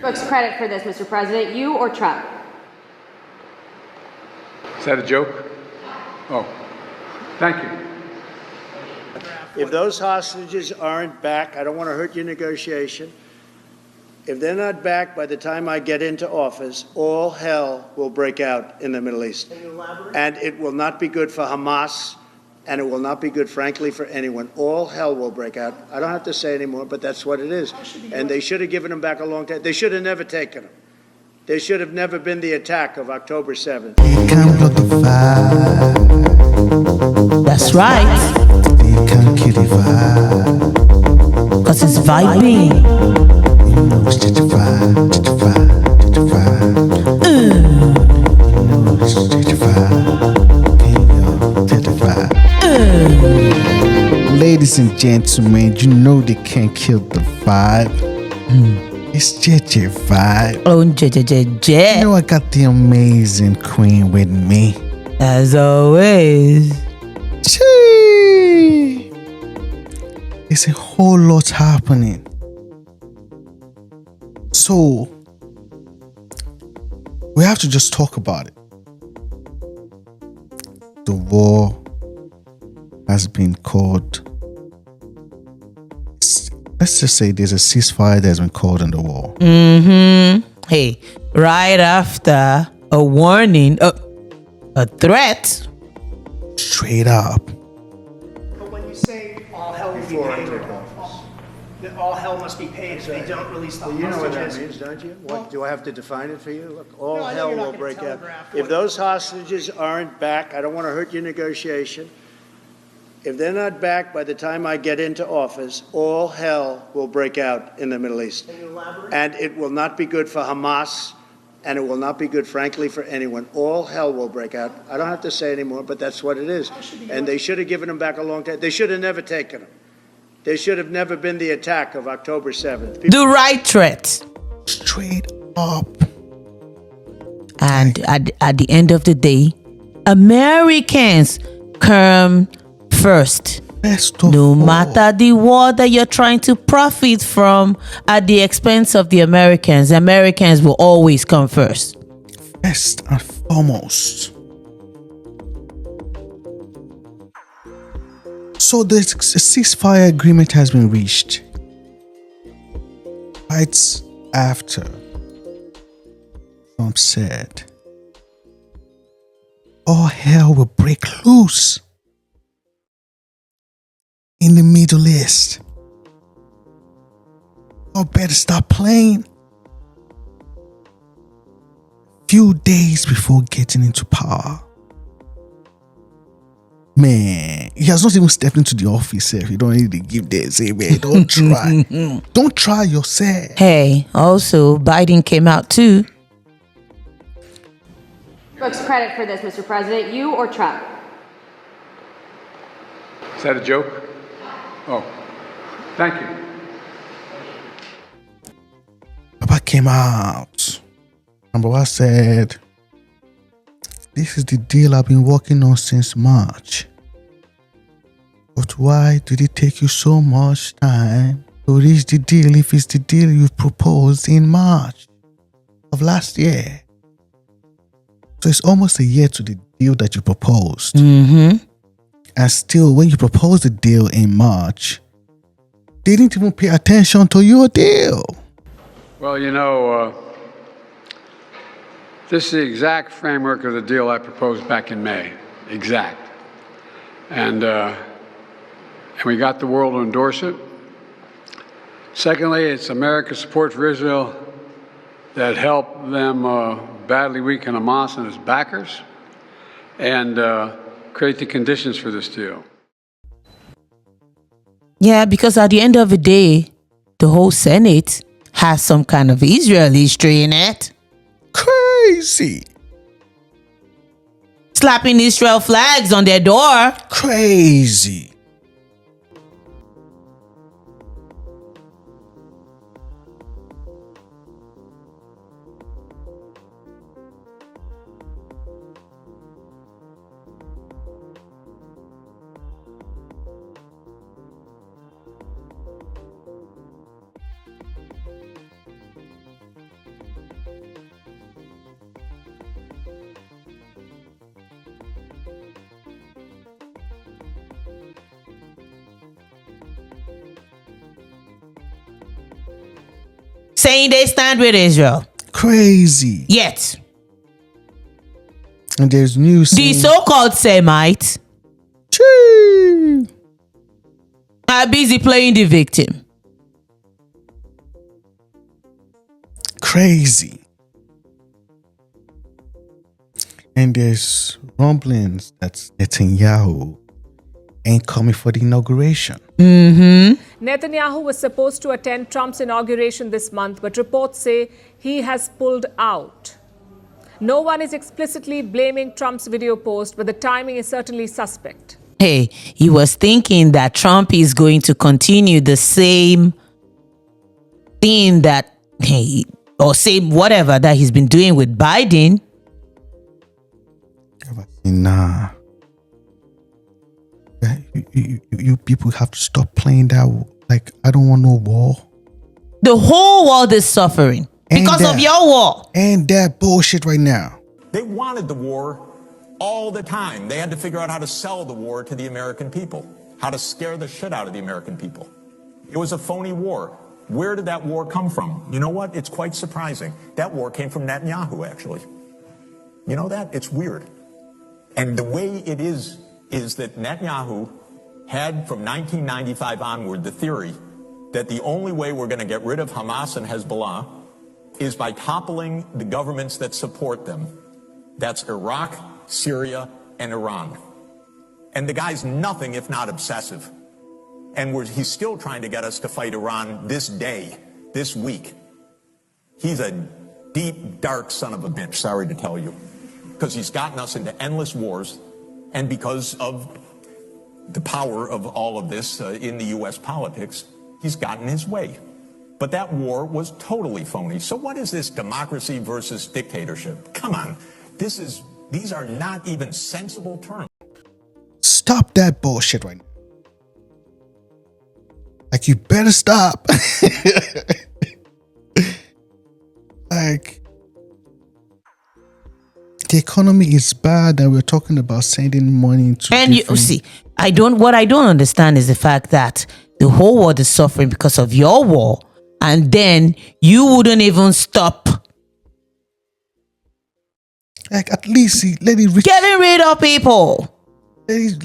Looks credit for this, Mr. President, you or Trump? Is that a joke? Oh, thank you. If those hostages aren't back, I don't want to hurt your negotiation. If they're not back by the time I get into office, all hell will break out in the Middle East. Can you elaborate? And it will not be good for Hamas, and it will not be good, frankly, for anyone. All hell will break out. I don't have to say anymore, but that's what it is. And they should have given them back a long time. They should have never taken them. There should have never been the attack of October 7th. You can't block the fire. That's right. You can't kill the vibe. Cause it's vibing. You know it's JEJE vibe, JEJE vibe, JEJE vibe. You know it's JEJE vibe. JEJE vibe. Ladies and gentlemen, you know they can't kill the vibe. It's JEJE vibe. Oh, JEJE. You know I got the amazing queen with me. As always. Chee! There's a whole lot happening. So, we have to just talk about it. The war has been called. Let's just say there's a ceasefire that's been called in the war. Hey, right after a warning, a threat. Straight up. But when you say all hell will be paid, that all hell must be paid if they don't release the Well, you know what that hostages. means, don't you? What, do I have to define it for you? Look, all No, I know hell you're not will gonna break out. telegraph If what- those hostages aren't back, I don't want to hurt your negotiation. If they're not back by the time I get into office, all hell will break out in the Middle East. Can you elaborate? And it will not be good for Hamas, and it will not be good, frankly, for anyone. All hell will break out. I don't have to say anymore, but that's what it is. And they should have given them back a long time. They should have never taken them. There should have never been the attack of October 7th. The right threat. Straight up. And at the end of the day, Americans come first. Best of No all. matter the war that you're trying to profit from at the expense of the Americans will always come first. First and foremost. So the ceasefire agreement has been reached. Right after Trump said, all hell will break loose in the Middle East. Or better start playing. Few days before getting into power. Man, he has not even stepped into the office. You don't need to give this. Hey, man, don't try. Don't try yourself. Hey, also, Biden came out too. Looks credit for this, Mr. President, you or Trump? Is that a joke? Oh, thank you. Baba came out. And Baba said, this is the deal I've been working on since March. But why did it take you so much time to reach the deal if it's the deal you proposed in March of last year? So it's almost a year to the deal that you proposed. And still, when you proposed the deal in March, they didn't even pay attention to your deal. Well, you know, this is the exact framework of the deal I proposed back in May. Exact. And we got the world to endorse it. Secondly, it's America's support for Israel that helped them badly weaken Hamas and its backers and create the conditions for this deal. Yeah, because at the end of the day, the whole Senate has some kind of Israel history in it. Crazy. Slapping Israel flags on their door. Crazy. saying they stand with Israel. Crazy. Yet, And there's news the saying, so-called Semites Chee! are busy playing the victim. Crazy. And there's rumblings that Netanyahu ain't coming for the inauguration. Netanyahu was supposed to attend Trump's inauguration this month, but reports say he has pulled out. No one is explicitly blaming Trump's video post, but the timing is certainly suspect. Hey, he was thinking that Trump is going to continue the same thing that, or same whatever that he's been doing with Biden. Nah. You people have to stop playing that. Like, I don't want no war. The whole world is suffering because of your war. And that bullshit right now. They wanted the war all the time. They had to figure out how to sell the war to the American people, how to scare the shit out of the American people. It was a phony war. Where did that war come from? You know what? It's quite surprising. That war came from Netanyahu, actually. You know that? It's weird. And the way it is that Netanyahu had from 1995 onward the theory that the only way we're going to get rid of Hamas and Hezbollah is by toppling the governments that support them. That's Iraq, Syria, and Iran. And the guy's nothing if not obsessive. And he's still trying to get us to fight Iran this day, this week. He's a deep, dark son of a bitch, sorry to tell you. Because he's gotten us into endless wars, and because of the power of all of this in the U.S. politics, he's gotten his way. But that war was totally phony. So what is this democracy versus dictatorship? Come on. These are not even sensible terms. Stop that bullshit right now. Like, you better stop. Like, the economy is bad and we're talking about sending money to And you see, what I don't understand is the fact that the whole world is suffering because of your war, and then you wouldn't even stop like, at least let it getting rid of people.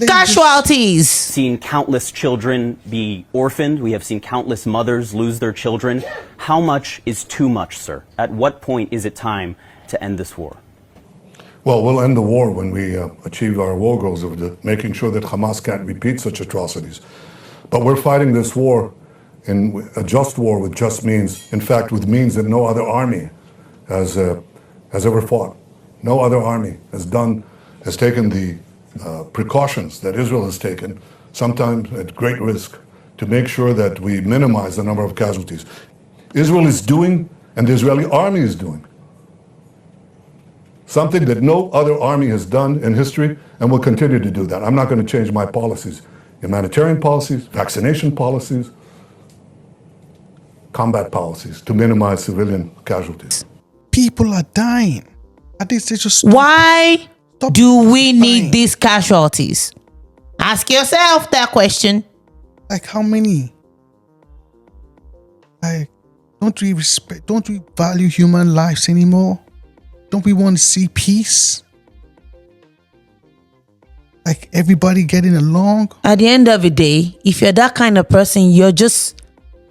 Casualties. Seen countless children be orphaned. We have seen countless mothers lose their children. How much is too much, sir? At what point is it time to end this war? Well, we'll end the war when we achieve our war goals of making sure that Hamas can't repeat such atrocities. But we're fighting this war in a just war with just means. In fact, with means that no other army has ever fought. No other army has taken the precautions that Israel has taken, sometimes at great risk, to make sure that we minimize the number of casualties. Israel is doing, and the Israeli army is doing, something that no other army has done in history and will continue to do that. I'm not going to change my policies, humanitarian policies, vaccination policies, combat policies to minimize civilian casualties. People are dying. At least they just Why do we need these casualties? Ask yourself that question. Like, how many? Like, don't we value human lives anymore? Don't we want to see peace? Like, everybody getting along? At the end of the day, if you're that kind of person, you're just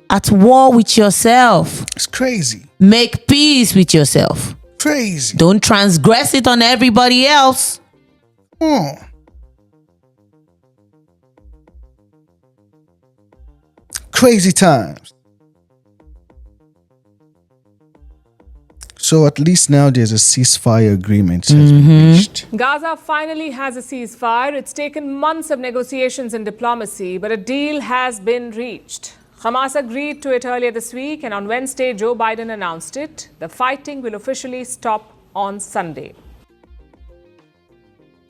at war with yourself. It's crazy. Make peace with yourself. Crazy. Don't transgress it on everybody else. Oh. Crazy times. So at least now there's a ceasefire agreement has been reached. Gaza finally has a ceasefire. It's taken months of negotiations and diplomacy, but a deal has been reached. Hamas agreed to it earlier this week, and on Wednesday, Joe Biden announced it. The fighting will officially stop on Sunday.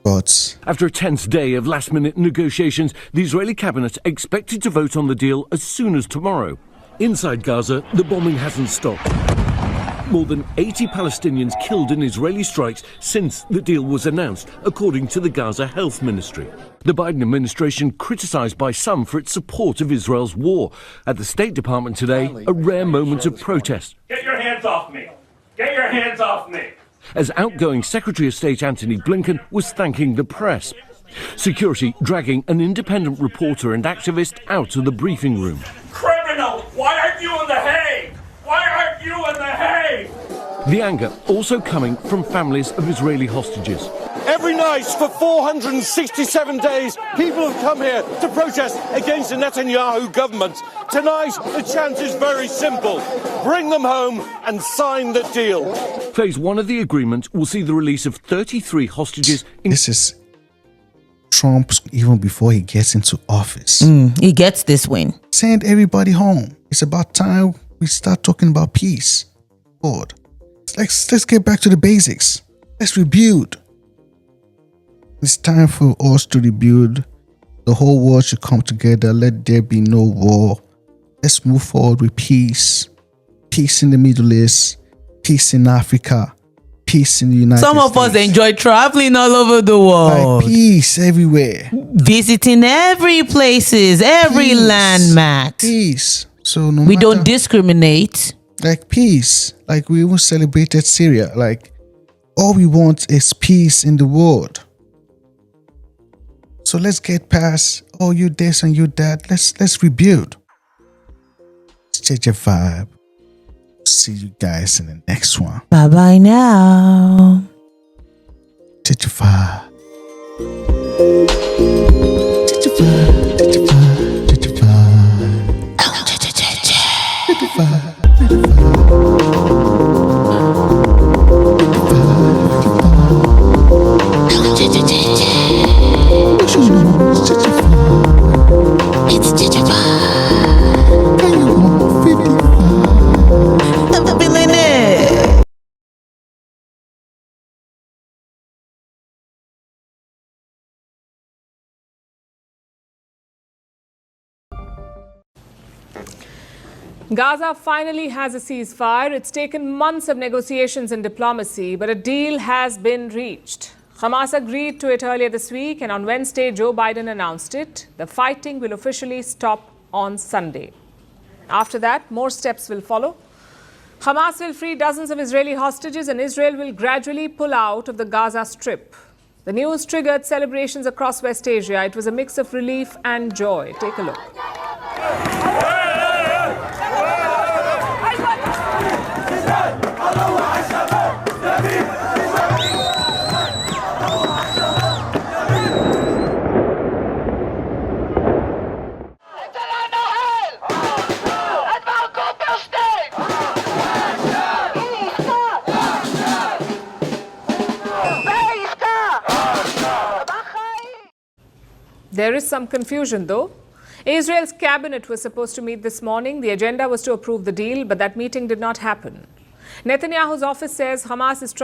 But after a tense day of last-minute negotiations, the Israeli cabinet expected to vote on the deal as soon as tomorrow. Inside Gaza, the bombing hasn't stopped. More than 80 Palestinians killed in Israeli strikes since the deal was announced, according to the Gaza Health Ministry. The Biden administration criticised by some for its support of Israel's war. At the State Department today, a rare moment of protest. Get your hands off me! Get your hands off me! As outgoing Secretary of State Antony Blinken was thanking the press. Security dragging an independent reporter and activist out of the briefing room. Criminal! Why aren't you in The Hague? Why aren't you in The Hague? The anger also coming from families of Israeli hostages. Every night for 467 days, people have come here to protest against the Netanyahu government. Tonight, the chance is very simple. Bring them home and sign the deal. Phase 1 of the agreement will see the release of 33 hostages. This is Trump even before he gets into office. He gets this win. Send everybody home. It's about time we start talking about peace. God, let's get back to the basics. Let's rebuild. It's time for us to rebuild. The whole world should come together. Let there be no war. Let's move forward with peace. Peace in the Middle East. Peace in Africa. Peace in the United States. Some of us enjoy traveling all over the world. Like peace everywhere. Visiting every places, every landmark. Peace. So we don't discriminate. Like peace. Like we even celebrated Syria. Like all we want is peace in the world. So let's get past, oh, you this and you that. Let's rebuild. It's JEJE Vibe. See you guys in the next one. Bye-bye now. JEJE Vibe. JEJE Vibe. JEJE Vibe. JEJE Vibe. JEJE Vibe. It's JEJE Vibe. I'm feeling it. Gaza finally has a ceasefire. It's taken months of negotiations and diplomacy, but a deal has been reached. Hamas agreed to it earlier this week, and on Wednesday, Joe Biden announced it. The fighting will officially stop on Sunday. After that, more steps will follow. Hamas will free dozens of Israeli hostages, and Israel will gradually pull out of the Gaza Strip. The news triggered celebrations across West Asia. It was a mix of relief and joy. Take a look. There is some confusion, though. Israel's cabinet was supposed to meet this morning. The agenda was to approve the deal, but that meeting did not happen. Netanyahu's office says Hamas is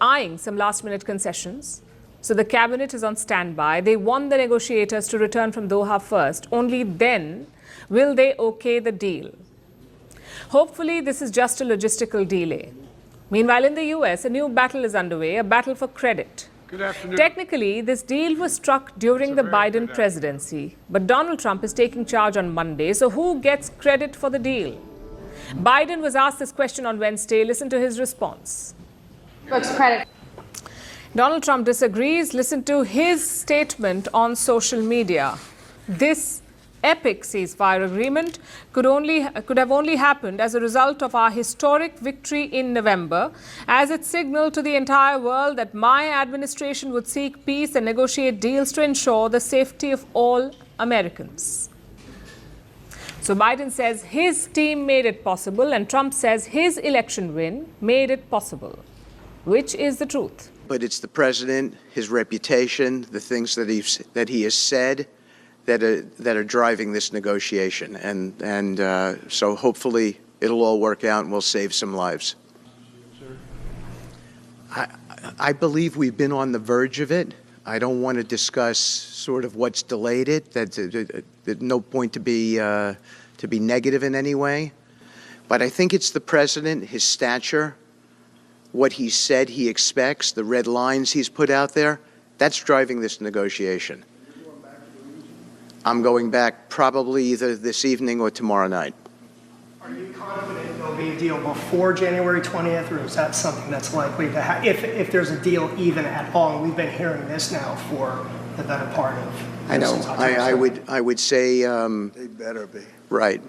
eyeing some last-minute concessions. So the cabinet is on standby. They want the negotiators to return from Doha first. Only then will they okay the deal. Hopefully, this is just a logistical delay. Meanwhile, in the US, a new battle is underway, a battle for credit. Good afternoon. Technically, this deal was struck during the Biden presidency, but Donald Trump is taking charge on Monday, so who gets credit for the deal? Biden was asked this question on Wednesday. Listen to his response. Credit. Donald Trump disagrees. Listen to his statement on social media. This epic ceasefire agreement could have only happened as a result of our historic victory in November, as it signaled to the entire world that my administration would seek peace and negotiate deals to ensure the safety of all Americans. So Biden says his team made it possible, and Trump says his election win made it possible. Which is the truth? But it's the president, his reputation, the things that he has said that are driving this negotiation, and so hopefully it'll all work out and we'll save some lives. I believe we've been on the verge of it. I don't want to discuss sort of what's delayed it. There's no point to be negative in any way. But I think it's the president, his stature, what he said he expects, the red lines he's put out there, that's driving this negotiation. I'm going back probably either this evening or tomorrow night. Are you confident there'll be a deal before January 20th, or is that something that's likely to happen, if there's a deal even at all? And we've been hearing this now for the better part of... I know. I would say... They better be. Right.